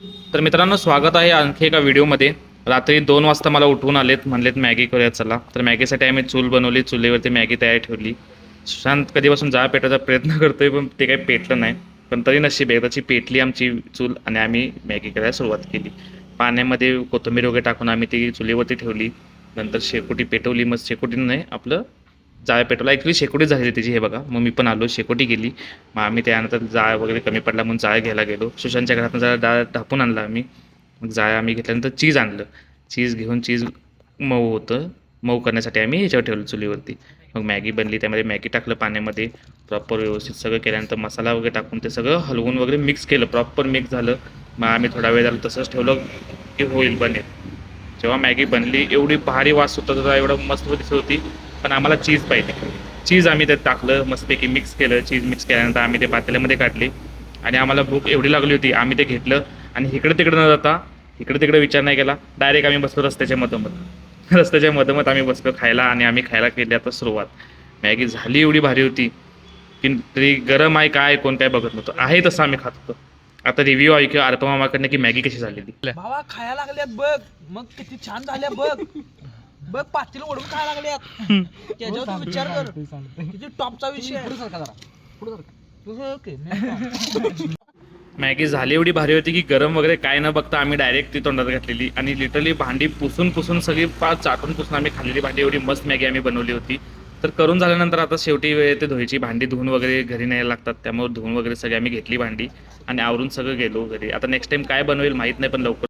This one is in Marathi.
तर मित्रांनो, स्वागत आहे आणखी एका व्हिडिओमध्ये. रात्री 2 वाजता मला उठवून आलेत, म्हणलेत मॅगी करूया चला. तर मॅगीसाठी आम्ही चूल बनवली, चुलीवरती मॅगी तयार ठेवली. सुशांत कधीपासून जाळ पेटवायचा प्रयत्न करतोय, पण ते काही पेटलं नाही. पण तरी नशीब एकदाची पेटली आमची चूल आणि आम्ही मॅगी करायला सुरुवात केली. पाण्यामध्ये कोथिंबीर वगैरे टाकून आम्ही ती चुलीवरती ठेवली. नंतर शेकोटी पेटवली, मग शेकोटीनं नाही आपलं जाळ पेटवला. ॲक्च्युली शेकोटी झालेली त्याची, हे बघा. मग मी पण आलो, शेकोटी गेली. मग आम्ही त्यानंतर जाळ वगैरे कमी पडला म्हणून जाळ घ्यायला गेलो. सुशांतच्या घरातून जरा डाळ ढापून आणला आम्ही. मग जाळ आम्ही घेतल्यानंतर चीज आणलं. चीज घेऊन, चीज मऊ होतं, मऊ करण्यासाठी आम्ही ह्याच्यावर ठेवलं चुलीवरती. मग मॅगी बनली, त्यामध्ये मॅगी टाकलं पाण्यामध्ये. प्रॉपर व्यवस्थित सगळं केल्यानंतर मसाला वगैरे टाकून ते सगळं हलवून वगैरे मिक्स केलं, प्रॉपर मिक्स झालं. मग आम्ही थोडा वेळ झालं तसंच ठेवलं की होईल, बनेल. जेव्हा मॅगी बनली एवढी भारी वास होता त्याचा, एवढं मस्त दिसत होती. पण आम्हाला चीज पाहिजे. चीज आम्ही त्यात टाकलं, मस्तपैकी मिक्स केलं. चीज मिक्स केल्यानंतर आम्ही ते पातेल्यामध्ये काढले. आणि आम्हाला भूक एवढी लागली होती, आम्ही ते घेतलं आणि इकडे तिकडे न जाता, इकडे तिकडे विचार नाही केला, डायरेक्ट आम्ही बसलो रस्त्याच्या मधोमध. रस्त्याच्या मधोमध आम्ही बसलो खायला आणि आम्ही खायला केली आता सुरुवात. मॅगी झाली एवढी भारी होती की तरी गरम आहे काय कोण काय बघत नव्हतं, आहे तसं आम्ही खात होतो. आता रिव्ह्यू ऐकू अर्पा मामाकडनं की मॅगी कशी झालेली. भावा खायला लागल्यात बघ, मग किती छान झाल्या बघ. बग पातील ओढून खायला लागल्यात. त्याच्यावर तू विचार कर, किती टॉपचा विषय आहे. ओके. मॅगी झाली एवढी भारी होती की गरम वगैरे काय न बघता आम्ही डायरेक्ट ती तोंडात घातलेली आणि लिटरली भांडी पुसून पुसून सगळी पाच चाटून पुसून आम्ही खाल्लेली भांडी. एवढी मस्त मॅगी आम्ही बनवली होती. तर करून झाल्यानंतर आता शेवटी वेळ ते धुवायची. भांडी धुवून वगैरे घरी न्यायला लागतात, त्यामुळे धुवून वगैरे सगळी आम्ही घेतली भांडी आणि आवरून सगळं गेलो घरी. आता नेक्स्ट टाइम काय बनवेल माहीत नाही, पण लवकर